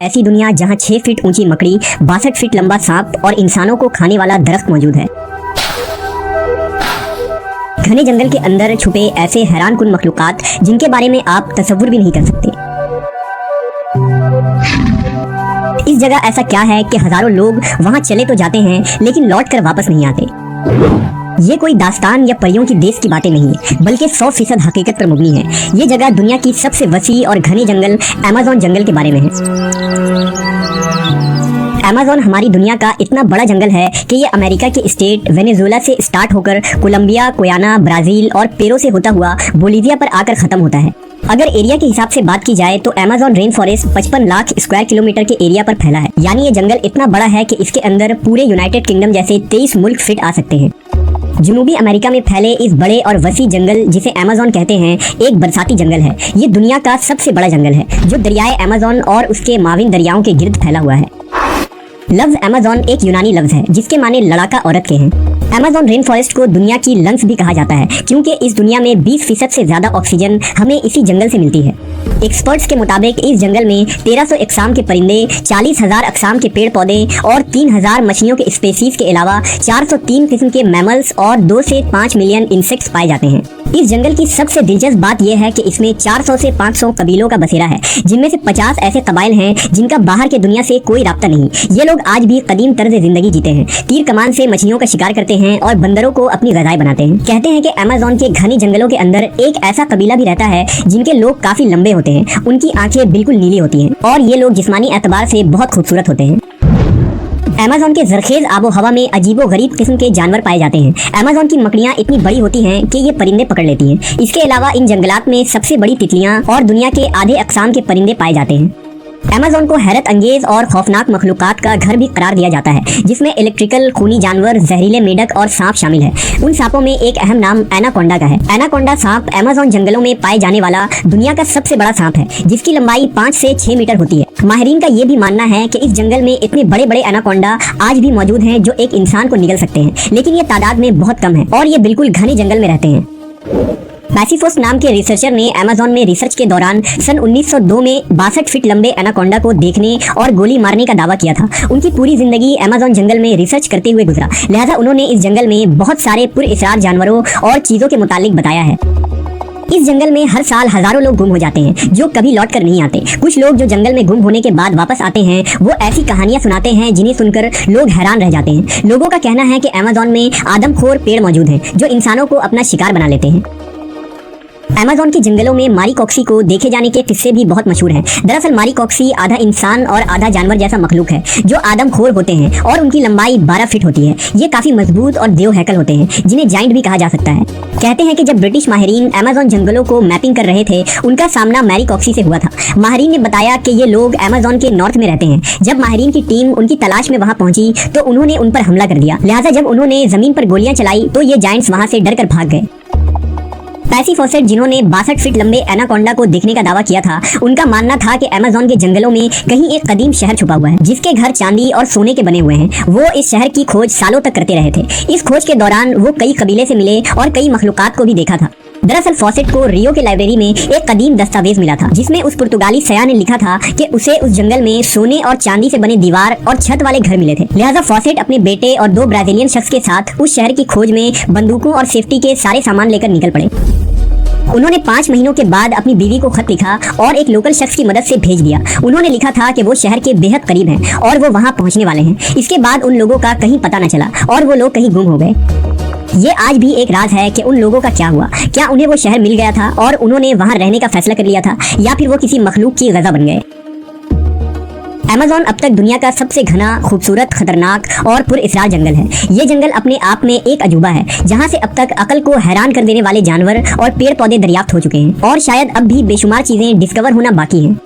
ऐसी दुनिया जहां 6 फीट ऊंची मकड़ी, 62 फीट लंबा सांप और इंसानों को खाने वाला दरख्त मौजूद है। घने जंगल के अंदर छुपे ऐसे हैरानकुन मखलूकात जिनके बारे में आप तसव्वुर भी नहीं कर सकते। इस जगह ऐसा क्या है कि हजारों लोग वहां चले तो जाते हैं लेकिन लौट कर वापस नहीं आते। ये कोई दास्तान या परियों की देश की बातें नहीं है, बल्कि 100% हकीकत पर मबनी है। ये जगह दुनिया की सबसे वसी और घने जंगल अमेज़न जंगल के बारे में है। अमेज़न हमारी दुनिया का इतना बड़ा जंगल है कि ये अमेरिका के स्टेट वेनेजुएला से स्टार्ट होकर कोलंबिया, गुयाना, ब्राजील और पेरू से होता हुआ बोलीविया पर आकर खत्म होता है। अगर एरिया के हिसाब से बात की जाए तो Amazon rain forest 55 lakh square kilometre के एरिया पर फैला है। यानी ये जंगल इतना बड़ा है कि इसके अंदर पूरे यूनाइटेड किंगडम जैसे 23 मुल्क फिट आ सकते हैं। जनूबी अमेरिका में फैले इस बड़े और वसी जंगल जिसे अमेज़न कहते हैं, एक बरसाती जंगल है। ये दुनिया का सबसे बड़ा जंगल है जो दरियाए अमेज़न और उसके माविन दरियाओं के गिर्द फैला हुआ है। लफ्ज अमेज़न एक यूनानी लफ्ज है जिसके माने लड़ाका औरत के हैं। अमेज़न रेन फॉरेस्ट को दुनिया की लंग्स भी कहा जाता है क्योंकि इस दुनिया में 20% से ज्यादा ऑक्सीजन हमें इसी जंगल से मिलती है। एक्सपर्ट्स के मुताबिक इस जंगल में 1300 अक़साम के परिंदे, 40,000 अक़साम के पेड़ पौधे और 3000 मछलियों के स्पेसीज के अलावा 403 किस्म के मैमल्स और 2 से 5 मिलियन इंसेक्ट्स पाए जाते हैं। इस जंगल की सबसे दिलचस्प बात यह है कि इसमें 400 से 500 कबीलों का बसेरा है, जिनमें से 50 ऐसे कबाइल हैं जिनका बाहर के दुनिया से कोई राब्ता नहीं। ये लोग आज भी कदीम तर्ज जिंदगी जीते हैं, तीर कमान से मछलियों का शिकार करते हैं और बंदरों को अपनी ग़िज़ाएं बनाते हैं। कहते हैं कि अमेज़न के घने जंगलों के अंदर एक ऐसा कबीला भी रहता है जिनके लोग काफी लंबे होते हैं, उनकी आंखें बिल्कुल नीली होती हैं और ये लोग जिस्मानी एतबार से बहुत खूबसूरत होते हैं। अमेज़न के जरखेज आबो हवा में अजीबो गरीब किस्म के जानवर पाए जाते हैं। अमेज़न की मकड़ियाँ इतनी बड़ी होती हैं कि ये परिंदे पकड़ लेती हैं। इसके अलावा इन जंगलात में सबसे बड़ी तितलियाँ और दुनिया के आधे अक़साम के परिंदे पाए जाते हैं। अमेज़न को हैरत अंगेज और खौफनाक मखलूकात का घर भी करार दिया जाता है, जिसमें इलेक्ट्रिकल, खूनी जानवर, जहरीले मेढक और सांप शामिल है। उन सांपों में एक अहम नाम एनाकोंडा का है। एनाकोंडा सांप अमेज़न जंगलों में पाए जाने वाला दुनिया का सबसे बड़ा सांप है, जिसकी लंबाई 5 से 6 मीटर होती है। माहिरीन का ये भी मानना है कि इस जंगल में इतने बड़े बड़े एनाकोंडा आज भी मौजूद हैं जो एक इंसान को निगल सकते हैं, लेकिन ये तादाद में बहुत कम है और ये बिल्कुल घने जंगल में रहते हैं। पैसिफोस नाम के रिसर्चर ने अमेज़न में रिसर्च के दौरान सन 1902 में 62 फीट लंबे एनाकोंडा को देखने और गोली मारने का दावा किया था। उनकी पूरी जिंदगी अमेज़न जंगल में रिसर्च करते हुए गुजरा, लिहाजा उन्होंने इस जंगल में बहुत सारे पुरअसरार जानवरों और चीजों के मुतालिक बताया है। इस जंगल में हर साल हजारों लोग गुम हो जाते हैं जो कभी लौट कर नहीं आते। कुछ लोग जो जंगल में गुम होने के बाद वापस आते हैं वो ऐसी कहानियां सुनाते हैं जिन्हें सुनकर लोग हैरान रह जाते हैं। लोगों का कहना है कि अमेज़न में आदमखोर पेड़ मौजूद हैं जो इंसानों को अपना शिकार बना लेते हैं। अमेज़न के जंगलों में मारीकॉक्सी को देखे जाने के किस्से भी बहुत मशहूर हैं। दरअसल मारीकॉक्सी आधा इंसान और आधा जानवर जैसा मखलूक है जो आदमखोर होते हैं और उनकी लंबाई 12 फीट होती है। ये काफी मजबूत और देव हैकल होते हैं जिन्हें जाइंट भी कहा जा सकता है। कहते हैं कि जब ब्रिटिश माहिरीन अमेज़न जंगलों को मैपिंग कर रहे थे, उनका सामना मारीकॉक्सी से हुआ था। माहिरीन ने बताया कि ये लोग अमेज़न के नॉर्थ में रहते हैं। जब माहिरीन की टीम उनकी तलाश में वहां पहुंची तो उन्होंने उन पर हमला कर दिया, लिहाजा जब उन्होंने जमीन पर गोलियां चलाई तो ये जाइंट्स वहां से डरकर भाग गए। पैसिफोसेट, जिन्होंने 62 फीट लंबे एनाकोंडा को देखने का दावा किया था, उनका मानना था कि अमेज़न के जंगलों में कहीं एक कदीम शहर छुपा हुआ है जिसके घर चांदी और सोने के बने हुए हैं। वो इस शहर की खोज सालों तक करते रहे थे। इस खोज के दौरान वो कई कबीले से मिले और कई मखलूकात को भी देखा था। दरअसल फॉसेट को रियो के लाइब्रेरी में एक कदीम दस्तावेज मिला था जिसमें उस पुर्तगाली सयाह ने लिखा था कि उसे उस जंगल में सोने और चांदी से बने दीवार और छत वाले घर मिले थे। लिहाजा फॉसेट अपने बेटे और 2 ब्राजीलियन शख्स के साथ उस शहर की खोज में बंदूकों और सेफ्टी के सारे सामान लेकर निकल पड़े। उन्होंने 5 महीनों के बाद अपनी बीवी को खत लिखा और एक लोकल शख्स की मदद से भेज दिया। उन्होंने लिखा था कि वो शहर के बेहद करीब हैं और वो वहां पहुंचने वाले हैं। इसके बाद उन लोगों का कहीं पता न चला और वो लोग कहीं गुम हो गए। ये आज भी एक राज है कि उन लोगों का क्या हुआ। क्या उन्हें वो शहर मिल गया था और उन्होंने वहां रहने का फैसला कर लिया था, या फिर वो किसी मखलूक की ग़िज़ा बन गए। अमेज़न अब तक दुनिया का सबसे घना, खूबसूरत, खतरनाक और पुरअसरार जंगल है। ये जंगल अपने आप में एक अजूबा है जहाँ से अब तक अकल को हैरान कर देने वाले जानवर और पेड़ पौधे दरियाफ्त हो चुके हैं और शायद अब भी बेशुमार चीजें डिस्कवर होना बाकी हैं।